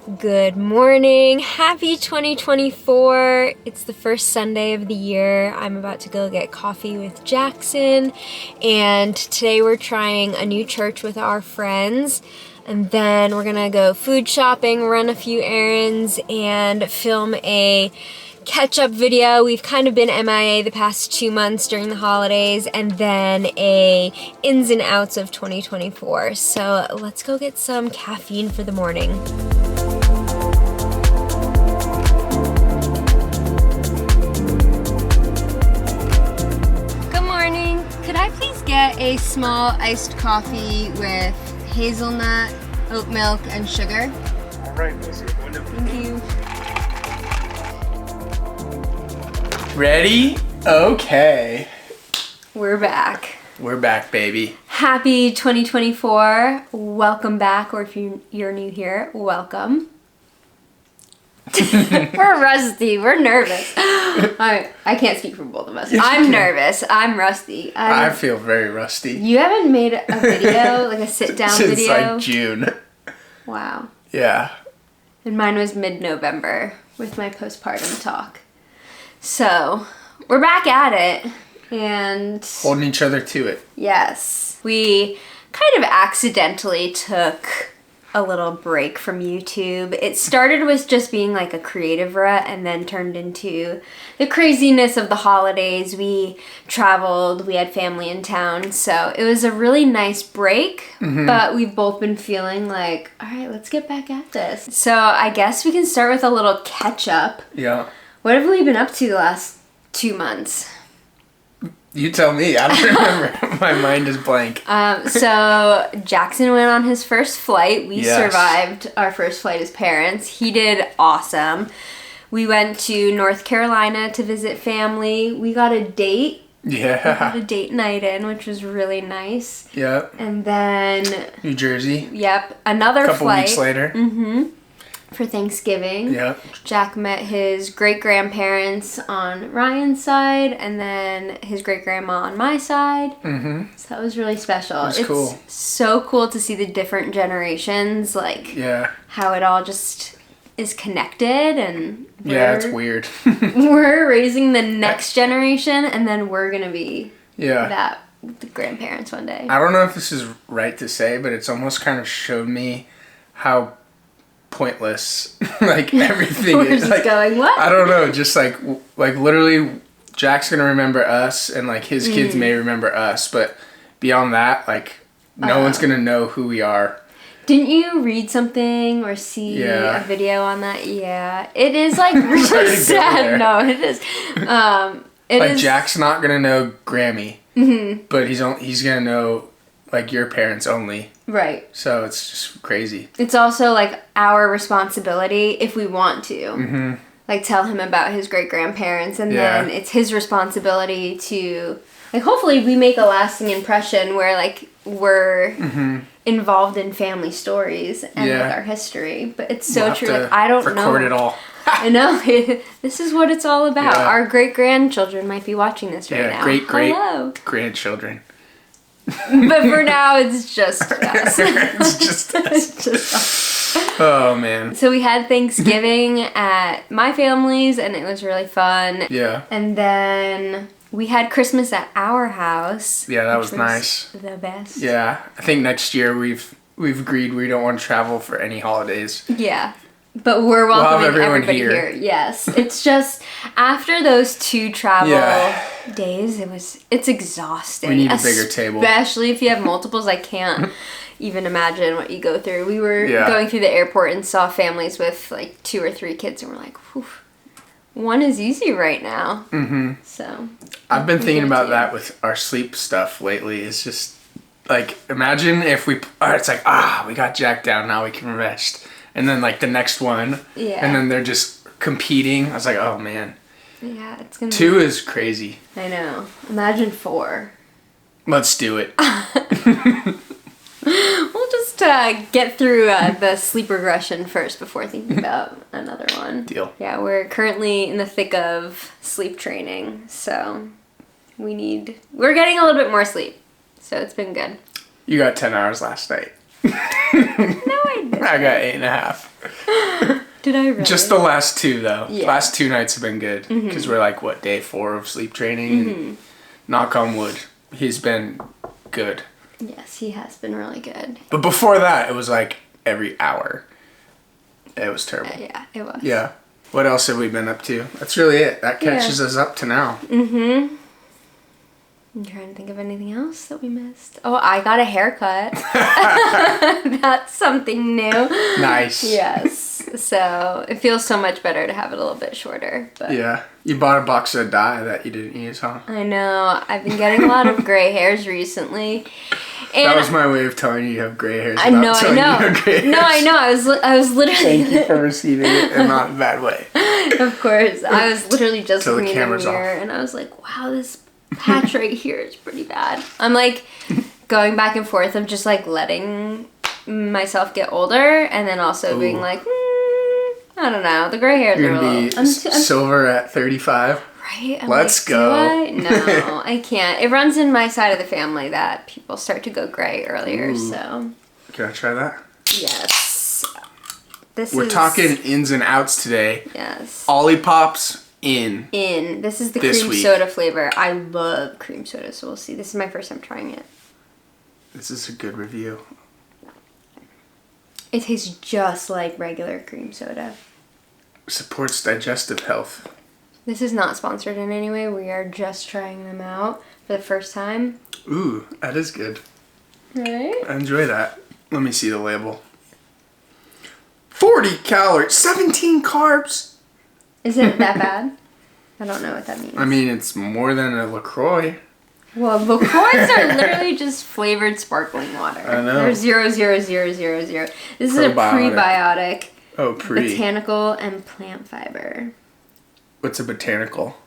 Good morning. Happy 2024. It's the first Sunday of the year. I'm about to go get coffee with Jackson, and today we're trying a new church with our friends, and then we're gonna go food shopping, run a few errands, and film a catch-up video. We've kind of been MIA the past 2 months during the holidays, and then a ins and outs of 2024. So let's go get some caffeine for the morning. Could I please get a small iced coffee with hazelnut, oat milk, and sugar? All right, Missy. Thank you. Ready? Okay. We're back. We're back, baby. Happy 2024. Welcome back, or if you're new here, welcome. We're rusty. We're nervous. I can't speak for both of us. I'm nervous. I'm rusty. I feel very rusty. You haven't made a video, like a sit-down video? Since like June. Wow. Yeah. And mine was mid-November with my postpartum talk. So, we're back at it. And holding each other to it. Yes. We kind of accidentally took a little break from YouTube. It started with just being like a creative rut and then turned into the craziness of the holidays. We traveled, we had family in town, so it was a really nice break, but we've both been feeling like, all right, let's get back at this. So I guess we can start with a little catch up. Yeah. What have we been up to the last 2 months? You tell me. I don't remember. My mind is blank. So Jackson went on his first flight. We Yes. survived our first flight as parents. He did awesome. We went to North Carolina to visit family. We got a date. Yeah. We got a date night in, which was really nice. Yep. And then, New Jersey. yep, another Couple flight. weeks later. For Thanksgiving. Yep. Jack met his great-grandparents on Ryan's side, and then his great-grandma on my side. So that was really special. It's cool. So cool to see the different generations, like how it all just is connected, and it's weird. we're raising the next generation, and then we're gonna be that the grandparents one day. I don't know if this is right to say, but it's almost kind of showed me how pointless like everything We're is. just Like, going, what? I don't know, just like literally Jack's gonna remember us, and like his kids may remember us, but beyond that, like no one's gonna know who we are. Didn't you read something or see a video on that? Yeah, it is like really sad. No, it is. Jack's not gonna know Grammy, but he's gonna know like your parents only. Right. So it's just crazy. It's also like our responsibility if we want to. Like tell him about his great-grandparents, and then it's his responsibility to like hopefully we make a lasting impression where like we're involved in family stories and with our history. But it's so true. Like I don't know. Record it all. I know. This is what it's all about. Yeah. Our great-grandchildren might be watching this right now. Hello. Grandchildren. But for now, it's just us. It's just us. It's just us. Oh, man. So we had Thanksgiving at my family's, and it was really fun. Yeah. And then we had Christmas at our house. Yeah, that was nice. The best. Yeah. I think next year we've agreed we don't want to travel for any holidays. Yeah. But we're welcoming everybody here. Yes. It's just after those 2 travel days, it's exhausting. We need a bigger table. Especially if you have multiples. I can't even imagine what you go through. We were going through the airport and saw families with like 2 or 3 kids, and we're like, whew, one is easy right now. So I've been thinking about that with our sleep stuff lately. It's just like, imagine if it's like, we got Jack down, now we can rest. And then like the next one, and then they're just competing. I was like, oh man. Yeah, it's gonna 2 is crazy. I know. Imagine 4. Let's do it. We'll just get through the sleep regression first before thinking about another one. Deal. Yeah, we're currently in the thick of sleep training, so we're getting a little bit more sleep. So it's been good. You got 10 hours last night. No, I didn't. I got 8.5. Did I really? Just the last 2 though. Yeah. Last 2 nights have been good because we're like day 4 of sleep training. And knock on wood, he's been good. Yes, he has been really good. But before that, it was like every hour. It was terrible. Yeah, it was. Yeah. What else have we been up to? That's really it. That catches us up to now. I'm trying to think of anything else that we missed. Oh, I got a haircut. That's something new. Nice. Yes. So it feels so much better to have it a little bit shorter. But Yeah. You bought a box of dye that you didn't use, huh? I know. I've been getting a lot of gray hairs recently. And That was my way of telling you have gray hairs. I know. You have gray hairs. No, I know. I was literally. Thank you for receiving it in not a bad way. Of course. I was literally just Till the looking in the camera's mirror and I was like, wow, this patch right here is pretty bad. I'm like going back and forth of just like letting myself get older and then also being like, I don't know. The gray hairs You're are a gonna little. be silver at 35. Right? Let's go. No, I can't. It runs in my side of the family that people start to go gray earlier. So. Can I try that? Yes. We're talking ins and outs today. Yes. Ollipops in. This is the this cream week. soda flavor. I love cream soda, so we'll see. This is my first time trying it. This is a good review. It tastes just like regular cream soda. Supports digestive health. This is not sponsored in any way. We are just trying them out for the first time. Ooh, that is good. Right? I enjoy that. Let me see the label. 40 calories, 17 carbs. Is it that bad? I don't know what that means. I mean, it's more than a LaCroix. Well, LaCroix are literally just flavored sparkling water. I know. They're 0.0000. This is a prebiotic. Oh, Botanical and plant fiber. What's a botanical?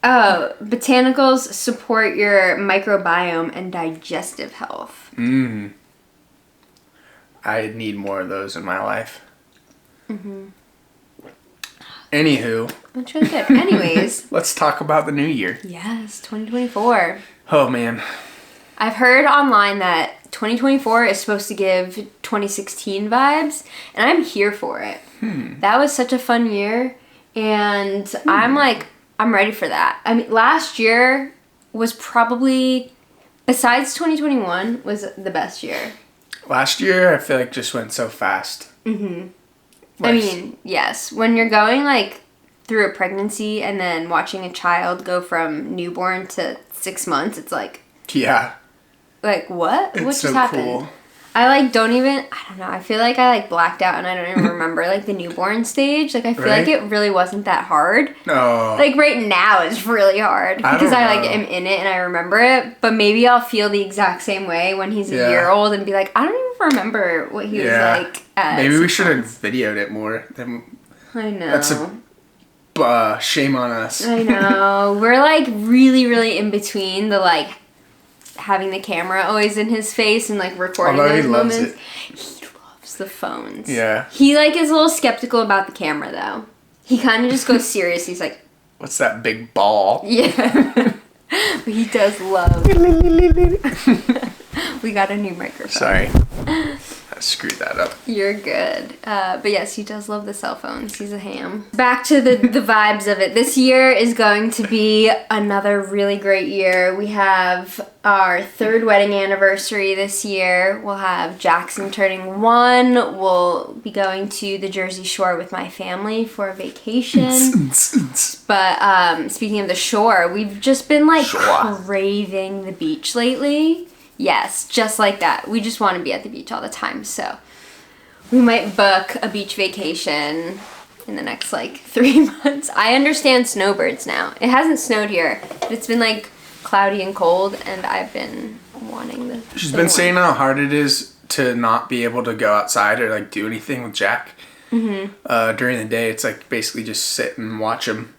Oh, botanicals support your microbiome and digestive health. I need more of those in my life. Anywho. That's really good. Anyways. Let's talk about the new year. Yes, 2024. Oh, man. I've heard online that 2024 is supposed to give 2016 vibes, and I'm here for it. That was such a fun year, and I'm ready for that. I mean, last year was probably, besides 2021, was the best year. Last year, I feel like just went so fast. I mean, yes. When you're going, like, through a pregnancy and then watching a child go from newborn to 6 months, it's like... Yeah. Like, what? It's what just so happened? cool. I don't even... I don't know. I feel like I, like, blacked out and I don't even remember, like, the newborn stage. Like, I feel like it really wasn't that hard. No. Like, right now it's really hard. Because I like, am in it and I remember it. But maybe I'll feel the exact same way when he's a year old and be like, I don't even remember what he was like at Maybe we 6 should have months. videoed it more. I know. That's shame on us. I know. We're like really, really in between the like having the camera always in his face and like recording Although those he loves moments. it. He loves the phones. Yeah. He like is a little skeptical about the camera though. He kind of just goes serious. He's like, what's that big ball? yeah. But he does love. We got a new microphone. Sorry. I screwed that up. You're good. But yes, he does love the cell phones. He's a ham. Back to the vibes of it. This year is going to be another really great year. We have our 3rd wedding anniversary this year. We'll have Jackson turning 1. We'll be going to the Jersey Shore with my family for a vacation. But speaking of the shore, we've just been like craving the beach lately. Yes, just like that. We just want to be at the beach all the time. So we might book a beach vacation in the next like 3 months. I understand snowbirds now. It hasn't snowed here, but it's been like cloudy and cold, and I've been wanting the. She's been saying how hard it is to not be able to go outside or like do anything with Jack. During the day, it's like basically just sit and watch him.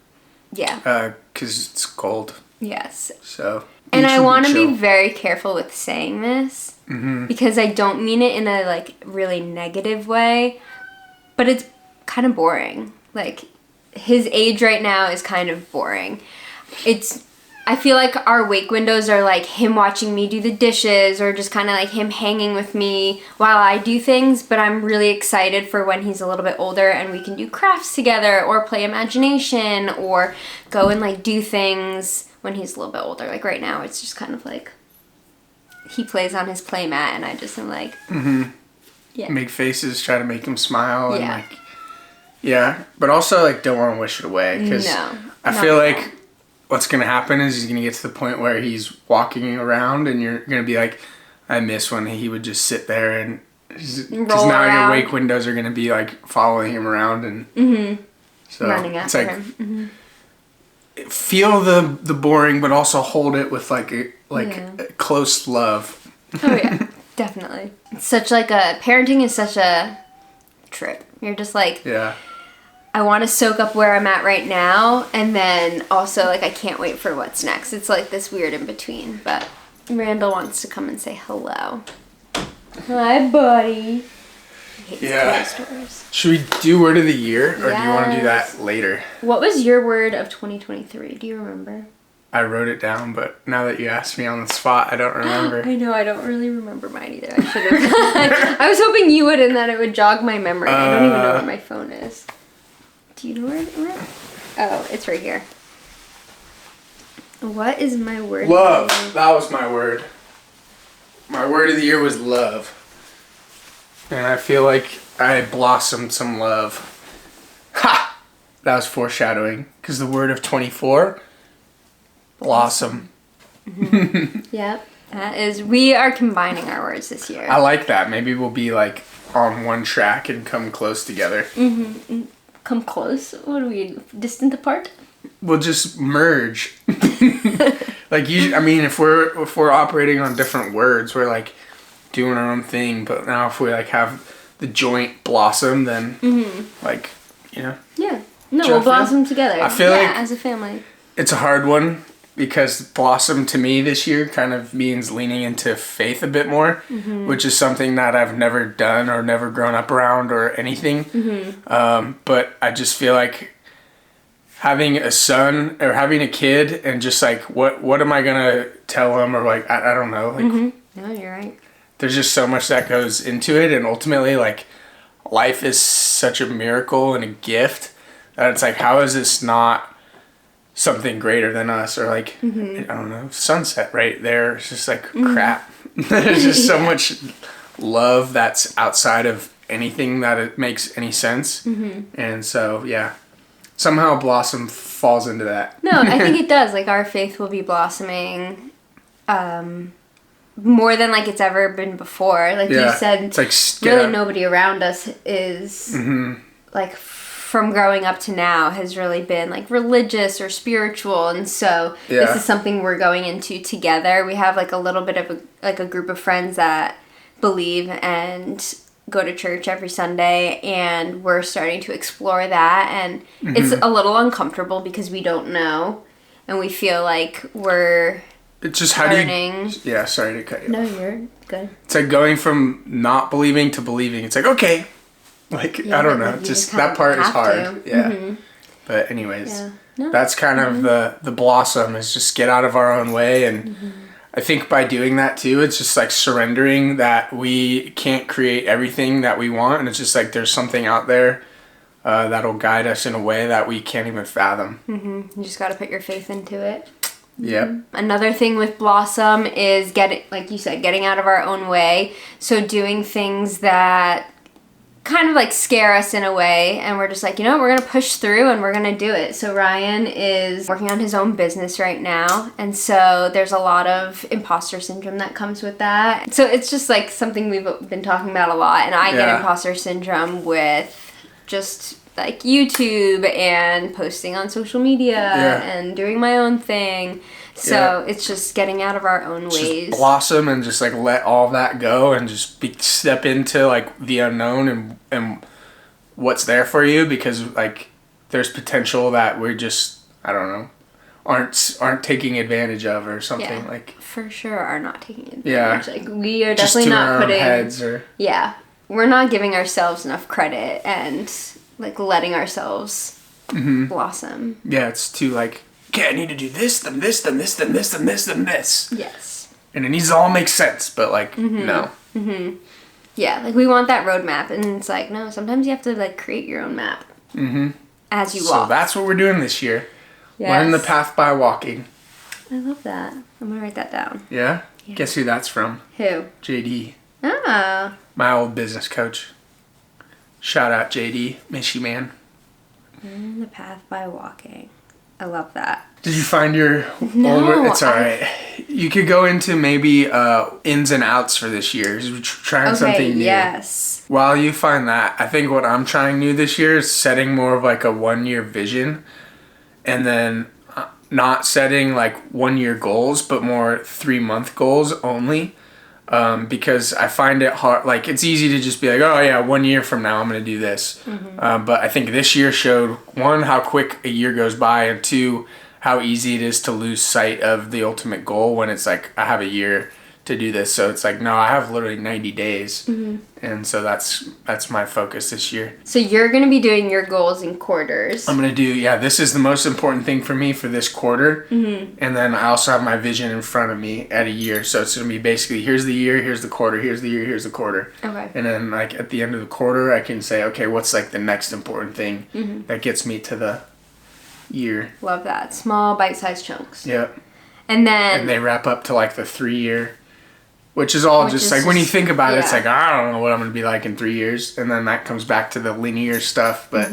Yeah. Because it's cold. Yes. So. And I want to be very careful with saying this because I don't mean it in a like really negative way, but it's kind of boring. Like his age right now is kind of boring. It's I feel like our wake windows are like him watching me do the dishes or just kind of like him hanging with me while I do things, but I'm really excited for when he's a little bit older and we can do crafts together or play imagination or go and like do things when he's a little bit older. Like right now it's just kind of like he plays on his play mat and I just am like make faces, try to make him smile and like but also like don't want to wish it away because I feel like what's going to happen is he's going to get to the point where he's walking around and you're going to be like, I miss when he would just sit there and because now your wake windows are going to be like following him around and so running after it's like him. Feel the boring but also hold it with like a close love. Oh yeah, definitely. It's such like parenting is such a trip. You're just like I want to soak up where I'm at right now, and then also, like, I can't wait for what's next. It's, like, this weird in-between, but Randall wants to come and say hello. Hi, buddy. He hates toy stores. Should we do word of the year, or do you want to do that later? What was your word of 2023? Do you remember? I wrote it down, but now that you asked me on the spot, I don't remember. I know, I don't really remember mine either. I should have. I was hoping you would, and that it would jog my memory. I don't even know where my phone is. Do you know where it went? Oh, it's right here. What is my word? Love. That was my word. My word of the year was love. And I feel like I blossomed some love. Ha! That was foreshadowing. Because the word of 24, blossom. Yep. That is, we are combining our words this year. I like that. Maybe we'll be like on one track and come close together. Come close? What are we, distant apart? We'll just merge. Like I mean, if we're operating on different words, we're like doing our own thing. But now if we like have the joint blossom, then like Yeah. No, we'll blossom together. I feel like as a family. It's a hard one because blossom to me this year kind of means leaning into faith a bit more, which is something that I've never done or never grown up around or anything. But I just feel like having a son or having a kid and just like, what am I going to tell him? Or like, I don't know. Like, No, you're right. There's just so much that goes into it. And ultimately, like, life is such a miracle and a gift that it's like, how is this not something greater than us? Or like, I don't know, sunset right there. It's just like crap. There's just so much love that's outside of anything that it makes any sense. And so, somehow Blossom falls into that. No, I think it does. Like, our faith will be blossoming more than like it's ever been before. Like you said, it's like really nobody around us is like from growing up to now has really been like religious or spiritual, and so this is something we're going into together. We have like a little bit of a group of friends that believe and go to church every Sunday, and we're starting to explore that, and it's a little uncomfortable because we don't know and we feel like we're it's just learning. Sorry to cut you off. No, you're good. It's like going from not believing to believing. It's like, okay, like I don't know, just that part is hard. But anyways, that's kind of the blossom is just get out of our own way. And I think by doing that too, it's just like surrendering that we can't create everything that we want, and it's just like there's something out there that'll guide us in a way that we can't even fathom. You just got to put your faith into it. Yep. Another thing with Blossom is like you said, getting out of our own way. So doing things that kind of like scare us in a way, and we're just like, we're gonna push through and we're gonna do it. So Ryan is working on his own business right now, and so there's a lot of imposter syndrome that comes with that. So it's just like something we've been talking about a lot, and I get imposter syndrome with just like YouTube and posting on social media and doing my own thing. So it's just getting out of our own ways. Just blossom and just like let all that go and just step into like the unknown and what's there for you, because like there's potential that we're just, I don't know, aren't taking advantage of or something. Like for sure are not taking advantage. Like we are just definitely not putting heads or we're not giving ourselves enough credit and like letting ourselves blossom. It's too like okay, I need to do this, then this, then this, then this, then this, then this. Yes. And it needs to all make sense, but like, no. Yeah, like we want that roadmap, and it's like, no, sometimes you have to like create your own map as you walk. So that's what we're doing this year. Yes. Learn the path by walking. I love that. I'm gonna write that down. Yeah? Guess who that's from? Who? JD. Oh. My old business coach. Shout out JD. Miss you, man. Learn the path by walking. I love that. Did you find your No, it's alright. You could go into maybe ins and outs for this year. Trying something new. Yes. While you find that, I think what I'm trying new this year is setting more of like a 1-year vision, and then not setting like 1-year goals, but more 3-month goals only. Because I find it hard, like it's easy to just be like, oh yeah, 1 year from now I'm going to do this. But I think this year showed, 1, how quick a year goes by, and 2, how easy it is to lose sight of the ultimate goal when it's like, I have a year to do this. So it's like, no, I have literally 90 days. And so that's my focus this year. So you're going to be doing your goals in quarters. I'm going to do, this is the most important thing for me for this quarter. And then I also have my vision in front of me at a year. So it's going to be basically, here's the year, here's the quarter, here's the year, here's the quarter. Okay. And then like at the end of the quarter, I can say, okay, what's like the next important thing that gets me to the year. Love that. Small bite-sized chunks. Yep. And then... And they wrap up to like the 3-year, which is all just like, when you think about it, it's like, I don't know what I'm going to be like in 3 years. And then that comes back to the linear stuff. But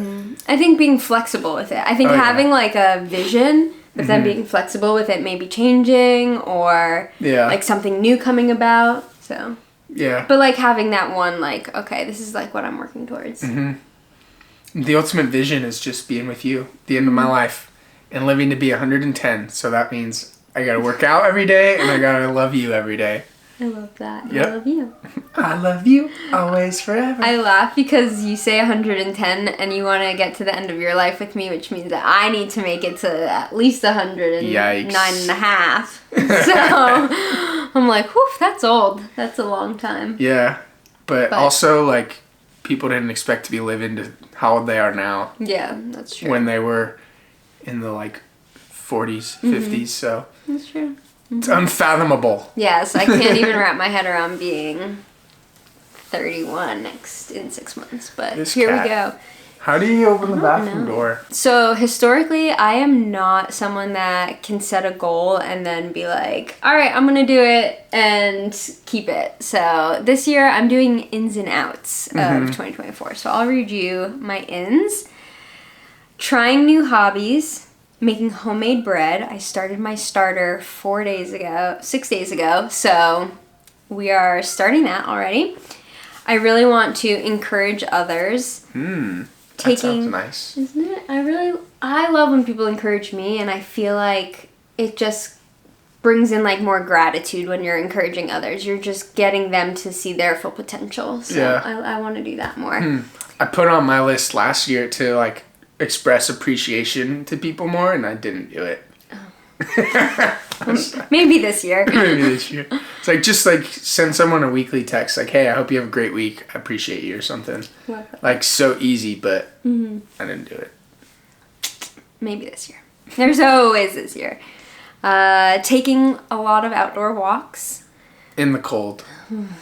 I think being flexible with it. I think having like a vision, but then being flexible with it, maybe changing or like something new coming about. So, but like having that one, like, okay, this is like what I'm working towards. The ultimate vision is just being with you at the end of my life and living to be 110. So that means I got to work out every day and I got to love you every day. I love that. Yep. I love you. I love you always, forever. I laugh because you say 110 and you want to get to the end of your life with me, which means that I need to make it to at least 109.5. So I'm like, whew, that's old. That's a long time. Yeah. But also, like, people didn't expect to be living to how old they are now. Yeah, that's true. When they were in the, like, 40s, 50s, so. That's true. It's unfathomable. Yes, I can't even wrap my head around being 31 in 6 months, but here we go. How do you open the bathroom door? So historically, I am not someone that can set a goal and then be like, all right, I'm going to do it and keep it. So this year I'm doing ins and outs of 2024. So I'll read you my ins. Trying new hobbies. Making homemade bread. I started my starter 6 days ago. So we are starting that already. I really want to encourage others. That sounds nice. Isn't it? I love when people encourage me, and I feel like it just brings in like more gratitude when you're encouraging others. You're just getting them to see their full potential. So I want to do that more. I put on my list last year to like express appreciation to people more, and I didn't do it. Maybe this year. Maybe this year. It's like, just like send someone a weekly text like, hey, I hope you have a great week, I appreciate you, or something. Like, so easy, but I didn't do it. Maybe this year. There's always this year. Taking a lot of outdoor walks in the cold.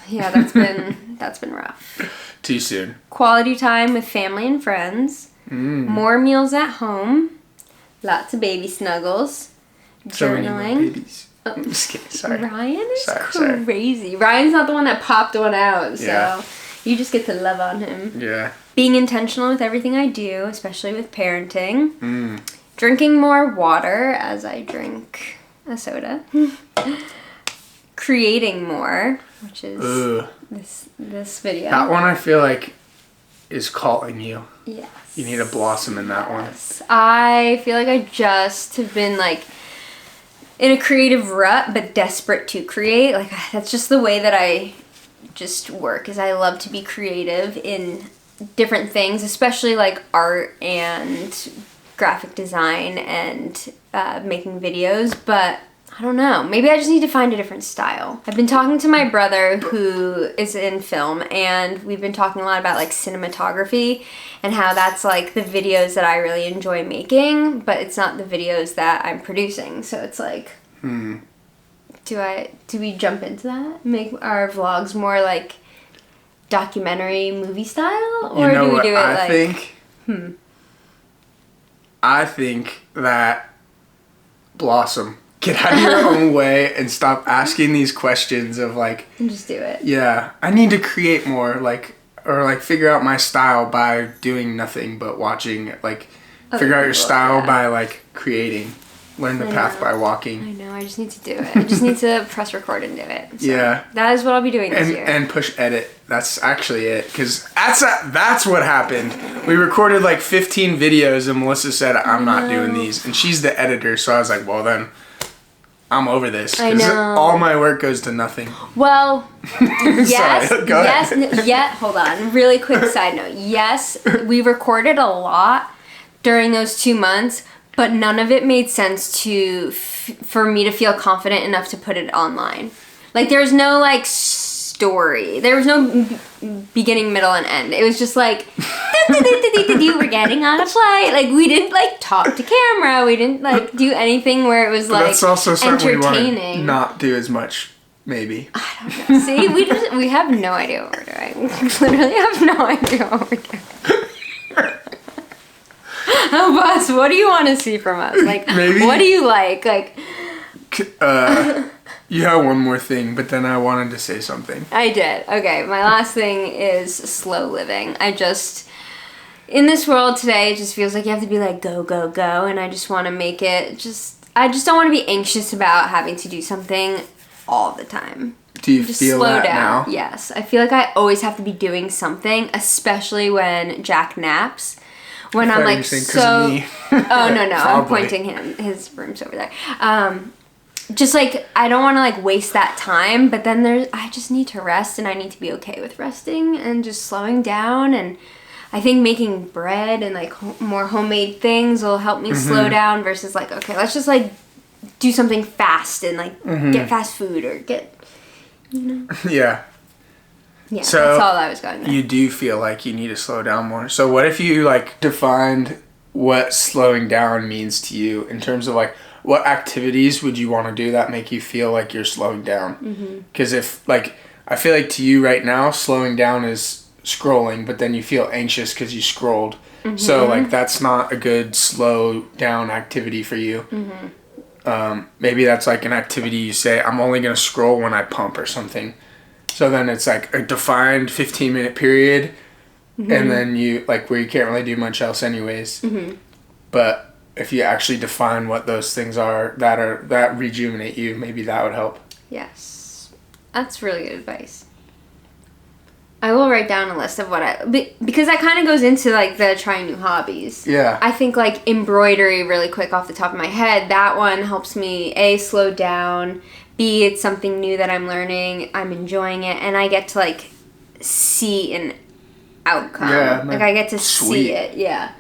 Yeah, that's been rough. Too soon. Quality time with family and friends. More meals at home. Lots of baby snuggles. So many journaling. babies. Oh. I'm just kidding. Sorry. Ryan is crazy. Ryan's not the one that popped one out, so you just get to love on him. Yeah. Being intentional with everything I do, especially with parenting. Drinking more water as I drink a soda. Creating more, which is this video. That one I feel like is calling you. Yes. You need to blossom in that one. I feel like I just have been like in a creative rut, but desperate to create. Like, that's just the way that I just work, is I love to be creative in different things, especially like art and graphic design and making videos. But I don't know. Maybe I just need to find a different style. I've been talking to my brother who is in film, and we've been talking a lot about like cinematography and how that's like the videos that I really enjoy making, but it's not the videos that I'm producing. So it's like, do we jump into that? Make our vlogs more like documentary movie style? Or do we do it I think that Blossom, get out of your own way and stop asking these questions of like... And just do it. Yeah. I need to create more, like, or like figure out my style by doing nothing but watching, like, figure out your style by like creating. Learn the path by walking. I know, I just need to do it. I just need to press record and do it. So yeah. That is what I'll be doing this year. And push edit. That's actually it. Because that's what happened. We recorded like 15 videos and Melissa said, I'm not doing these. And she's the editor, so I was like, well then, I'm over this. Because all my work goes to nothing. Well, yes. Sorry, go ahead. Hold on. Really quick side note. Yes, we recorded a lot during those 2 months, but none of it made sense for me to feel confident enough to put it online. Like, there was no, like, story. There was no beginning, middle, and end. It was just like, we're getting on a flight. Like, we didn't, like, talk to camera. We didn't, like, do anying where it was, like, that's also something entertaining. We want to not do as much, maybe. I don't know. See, we have no idea what we're doing. We literally have no idea what we're doing. Oh, boss, what do you want to see from us? Like, maybe, what do you like? Like, you have one more thing, but then I wanted to say something. I did. Okay, my last thing is slow living. In this world today, it just feels like you have to be like, go, go, go, and I just want to make it I just don't want to be anxious about having to do something all the time. Do you feel slow that down. now? Yes, I feel like I always have to be doing something, especially when Jack naps. When I'm like so... Oh, no, I'm pointing him. His room's over there. Just like, I don't want to like waste that time, but then I just need to rest, and I need to be okay with resting and just slowing down. And I think making bread and like more homemade things will help me slow down versus like, okay, let's just like do something fast and like get fast food or get, Yeah. Yeah, so that's all I was going with. You do feel like you need to slow down more. So what if you like defined what slowing down means to you in terms of like what activities would you want to do that make you feel like you're slowing down? Because if like, I feel like to you right now, slowing down is scrolling, but then you feel anxious because you scrolled. So like that's not a good slow down activity for you. Maybe that's like an activity you say, I'm only going to scroll when I pump or something. So then it's like a defined 15-minute period, and then you like where you can't really do much else anyways. But if you actually define what those things are that rejuvenate you, maybe that would help. Yes, that's really good advice. I will write down a list of because that kind of goes into like the trying new hobbies. Yeah. I think like embroidery, really quick off the top of my head, that one helps me slow down. B, it's something new that I'm learning, I'm enjoying it, and I get to like see an outcome. Yeah, like I get to see it. Yeah.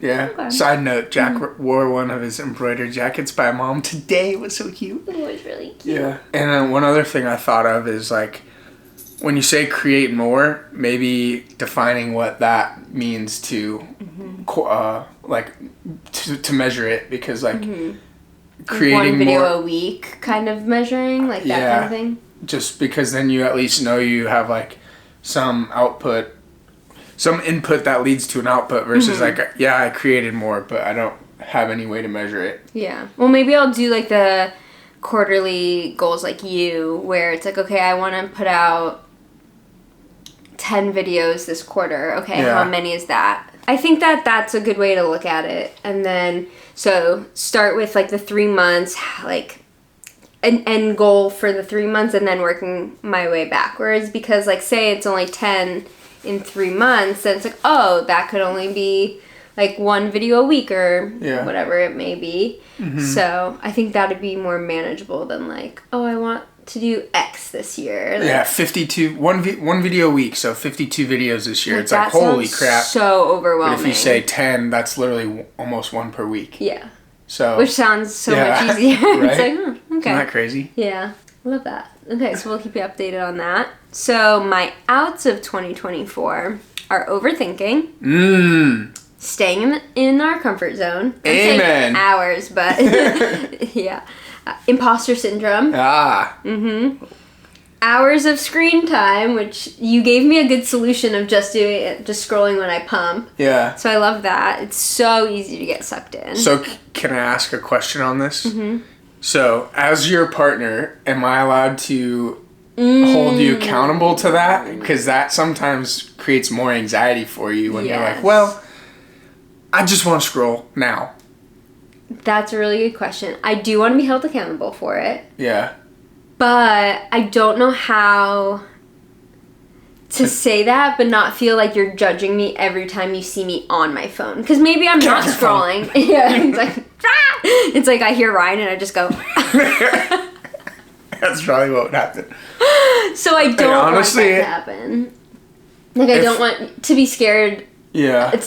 Yeah. Okay. Side note, Jack wore one of his embroidered jackets by Mom today. It was so cute. It was really cute. Yeah. And then one other thing I thought of is like when you say create more, maybe defining what that means to to measure it, because like creating one video more, a week kind of measuring, like that kind of thing. Just because then you at least know you have like some input that leads to an output versus like, yeah, I created more, but I don't have any way to measure it. Yeah. Well, maybe I'll do like the quarterly goals like you, where it's like, okay, I want to put out 10 videos this quarter. Okay, how many is that? I think that's a good way to look at it. And then, so start with like the 3 months, like an end goal for the 3 months, and then working my way backwards. Because like, say it's only 10 in 3 months, then it's like, oh, that could only be like one video a week or whatever it may be. So I think that'd be more manageable than like, oh, I want to do X this year. Like, 52, one video a week, so 52 videos this year. It's like, holy crap. So overwhelming. But if you say 10, that's literally almost one per week. Yeah. So, which sounds so much easier. Right? It's like, okay. Isn't that crazy? Yeah, I love that. Okay, so we'll keep you updated on that. So my outs of 2024 are overthinking. Staying in our comfort zone. Amen. Hours, but yeah. Imposter syndrome. Hours of screen time, which you gave me a good solution of just scrolling when I pump. Yeah. So I love that. It's so easy to get sucked in. So can I ask a question on this? So as your partner, am I allowed to hold you accountable to that? Because that sometimes creates more anxiety for you when you're like, well, I just want to scroll now. That's a really good question. I do want to be held accountable for it. Yeah. But I don't know how to say that, but not feel like you're judging me every time you see me on my phone. Because maybe I'm not scrolling. Yeah, it's like I hear Ryan and I just go. That's probably what would happen. So I don't want that to happen. Like I don't want to be scared. Yeah.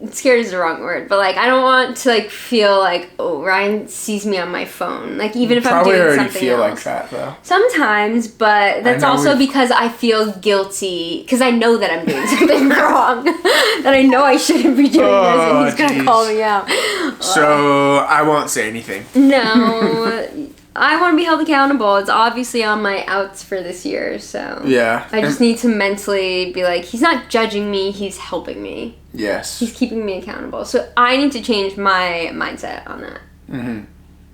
Scared is the wrong word, but like I don't want to like feel like, oh, Ryan sees me on my phone. Like even if I'm doing something else. Probably already feel like that though. Sometimes, but that's also because I feel guilty because I know that I'm doing something wrong. That I know I shouldn't be doing this, and he's gonna call me out. So I won't say anything. No. I want to be held accountable. It's obviously on my outs for this year, so yeah. I just need to mentally be like, he's not judging me, he's helping me. Yes. He's keeping me accountable. So I need to change my mindset on that.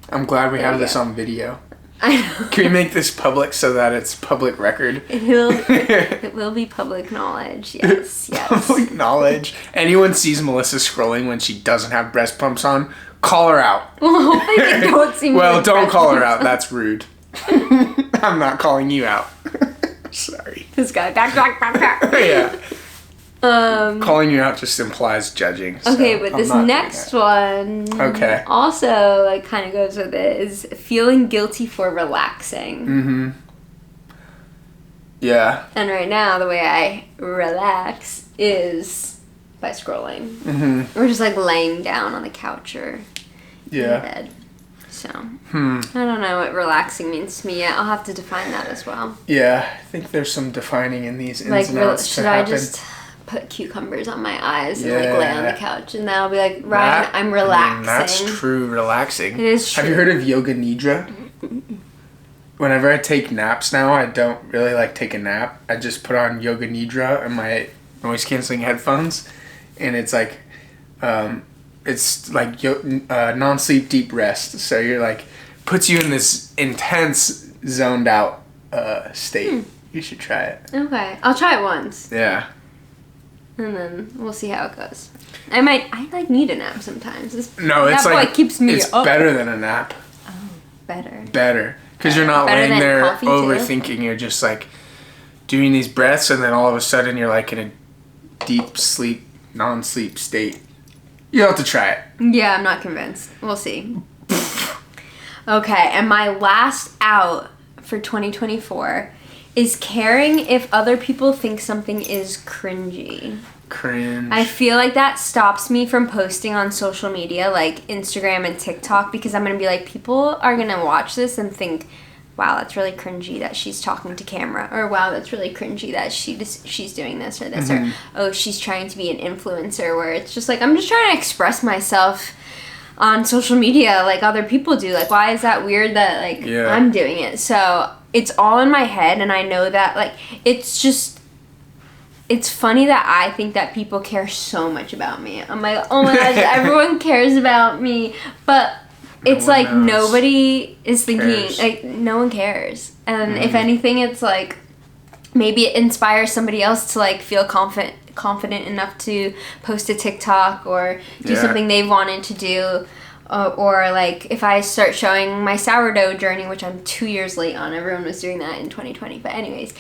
I'm glad we have this on video. I know. Can we make this public so that it's public record? It will be public knowledge. Yes. Public knowledge. Anyone sees Melissa scrolling when she doesn't have breast pumps on, call her out. Well, hopefully they don't see me. Well, don't call her out. That's rude. I'm not calling you out. Sorry. This guy. Back. Yeah. Calling you out just implies judging. So okay, but this next one also like kind of goes with it, is feeling guilty for relaxing. Yeah. And right now the way I relax is by scrolling. Or just like laying down on the couch or in bed. So I don't know what relaxing means to me yet. I'll have to define that as well. Yeah, I think there's some defining in these ins and outs should I just put cucumbers on my eyes and like lay on the couch, and then I'll be like, Ryan, I'm relaxing. That's true relaxing. It is true. Have you heard of yoga nidra? Whenever I take naps now, I don't really like take a nap. I just put on yoga nidra and my noise canceling headphones, and it's like non-sleep deep rest. So you're like, puts you in this intense zoned out state. You should try it. Okay, I'll try it once. Yeah. And then we'll see how it goes. I need a nap sometimes. It's like keeps me it's up. Better than a nap. Oh, better. Better. Because you're not laying there overthinking. You're just like doing these breaths, and then all of a sudden you're like in a deep sleep, non-sleep state. You'll have to try it. Yeah, I'm not convinced. We'll see. Okay, and my last out for 2024 is caring if other people think something is cringy. Cringe. I feel like that stops me from posting on social media like Instagram and TikTok, because I'm going to be like, people are going to watch this and think, wow, that's really cringy that she's talking to camera, or wow, that's really cringy that she's doing this or this, or oh, she's trying to be an influencer, where it's just like, I'm just trying to express myself on social media like other people do. Like, why is that weird that like I'm doing it? So it's all in my head, and I know that like it's funny that I think that people care so much about me. I'm like, oh my gosh, everyone cares about me, but it's like nobody is thinking, like no one cares. And if anything, it's like maybe it inspires somebody else to like feel confident enough to post a TikTok or do something they've wanted to do. Or like if I start showing my sourdough journey, which I'm 2 years late on, everyone was doing that in 2020. But anyways,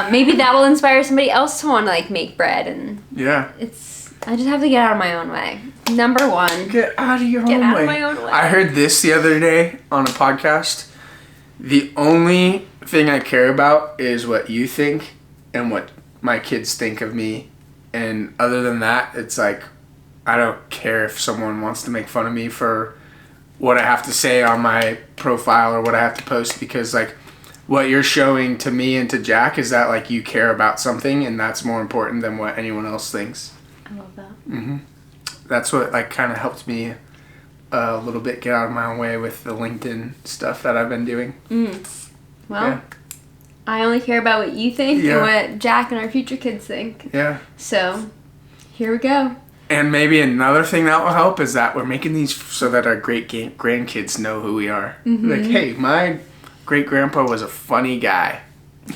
maybe that will inspire somebody else to want to like make bread. And I just have to get out of my own way. Number one, get out of my own way. I heard this the other day on a podcast. The only thing I care about is what you think and what my kids think of me. And other than that, it's like, I don't care if someone wants to make fun of me for what I have to say on my profile or what I have to post, because like what you're showing to me and to Jack is that like you care about something, and that's more important than what anyone else thinks. I love that. That's what like kind of helped me a little bit get out of my own way with the LinkedIn stuff that I've been doing. Well, yeah. I only care about what you think and what Jack and our future kids think. Yeah. So, here we go. And maybe another thing that will help is that we're making these so that our grandkids know who we are. Like, hey, my great-grandpa was a funny guy.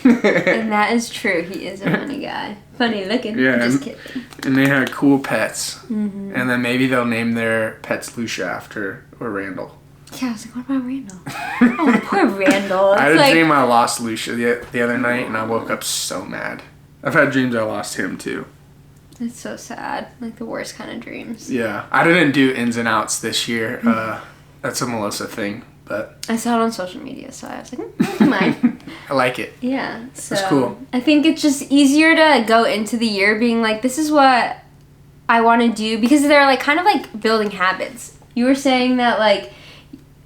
And that is true. He is a funny guy. Funny looking. Yeah. Just kidding. And they had cool pets. And then maybe they'll name their pets Lucia after, or Randall. Yeah, I was like, what about Randall? Oh, poor Randall. I had a dream I lost Lucia the other night, and I woke up so mad. I've had dreams I lost him, too. It's so sad. Like the worst kind of dreams. Yeah. I didn't do ins and outs this year. That's a Melissa thing, but... I saw it on social media, so I was like, I don't mind. I like it. Yeah. So it's cool. I think it's just easier to go into the year being like, this is what I want to do, because they're like kind of like building habits. You were saying that like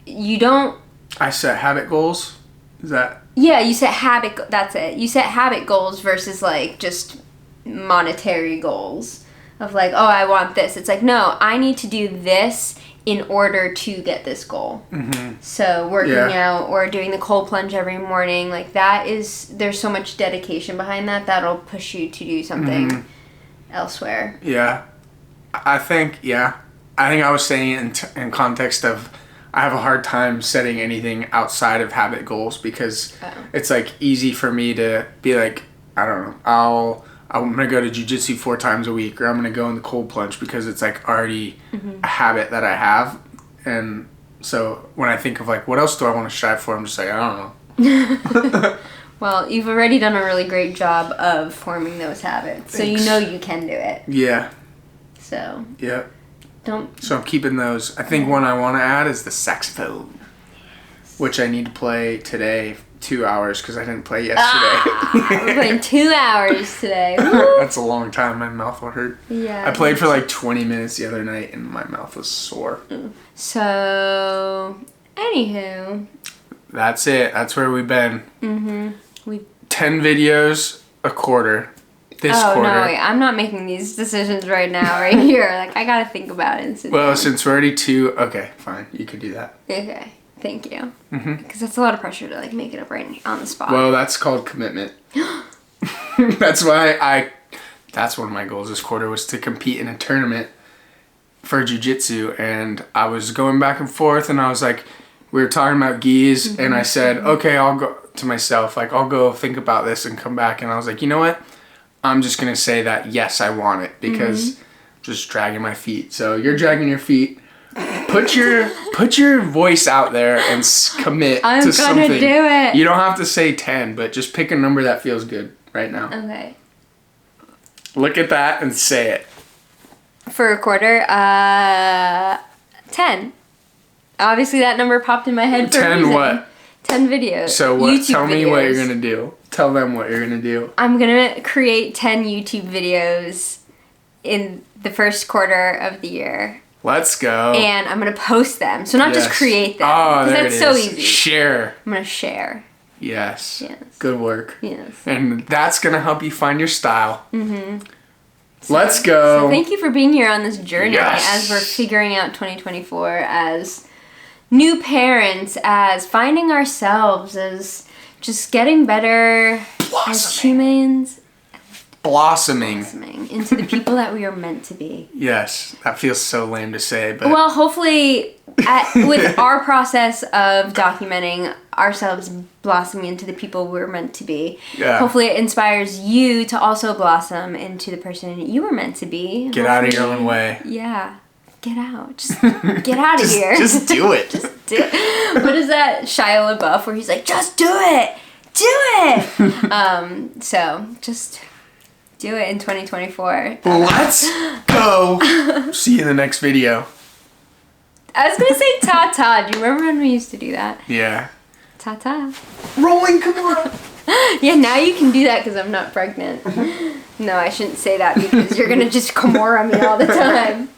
you don't... I set habit goals. Is that... Yeah, you set habit... That's it. You set habit goals versus like just monetary goals of like, oh, I want this. It's like, no, I need to do this in order to get this goal. So working out or doing the cold plunge every morning, like that is... There's so much dedication behind that that'll push you to do something elsewhere. Yeah. I think I was saying it in context of I have a hard time setting anything outside of habit goals, because it's like easy for me to be like, I don't know, I'm going to go to jiu-jitsu 4 times a week, or I'm going to go in the cold plunge, because it's like already a habit that I have. And so when I think of like, what else do I want to strive for? I'm just like, I don't know. Well, you've already done a really great job of forming those habits. Thanks. So you know you can do it. Yeah. So. Yeah. Don't. So I'm keeping those. I think one I want to add is the saxophone, which I need to play today, 2 hours, because I didn't play yesterday. We're playing 2 hours today. That's a long time. My mouth will hurt. Yeah. I played for like 20 minutes the other night, and my mouth was sore. So, anywho. That's it. That's where we've been. 10 videos a quarter. This quarter. No, wait. I'm not making these decisions right now, right here. Like, I gotta think about it. Well, since we're already 2, okay, fine. You can do that. Okay. Thank you. Because that's a lot of pressure to, like, make it up right on the spot. Well, that's called commitment. That's why that's one of my goals this quarter, was to compete in a tournament for jiu-jitsu. And I was going back and forth, and I was like, we were talking about gis, and I said, okay, I'll go to myself. Like, I'll go think about this and come back. And I was like, you know what? I'm just going to say that, yes, I want it, because I'm just dragging my feet. So you're dragging your feet. Put your voice out there and commit to something. I'm gonna do it. You don't have to say 10, but just pick a number that feels good right now. Okay. Look at that and say it. For a quarter, 10. Obviously, that number popped in my head for 10 a reason. what? 10 videos. So what? YouTube tell me videos. what you're gonna do. Tell them what you're gonna do. I'm gonna create 10 YouTube videos in the first quarter of the year. Let's go. And I'm gonna post them. So not just create them. Oh, there that's it so is. easy. Share. I'm gonna share. Yes. Yes. Good work. Yes. And that's gonna help you find your style. Let's go. So thank you for being here on this journey as we're figuring out 2024 as new parents, as finding ourselves, as just getting better as humans. Blossoming into the people that we are meant to be. Yes, that feels so lame to say, but... Well, hopefully, with our process of documenting ourselves blossoming into the people we're meant to be, hopefully it inspires you to also blossom into the person you were meant to be. Get out of your own way. Yeah. Get out. Just get out of here. Just do it. Just do it. What is that Shia LaBeouf where he's like, just do it. Do it. So, just... do it in 2024. Let's go. See you in the next video. I was gonna say ta-ta. Do you remember when we used to do that? Yeah. Ta-ta. Rolling Kimura. Yeah, now you can do that because I'm not pregnant. No, I shouldn't say that because you're gonna just Kimura me all the time.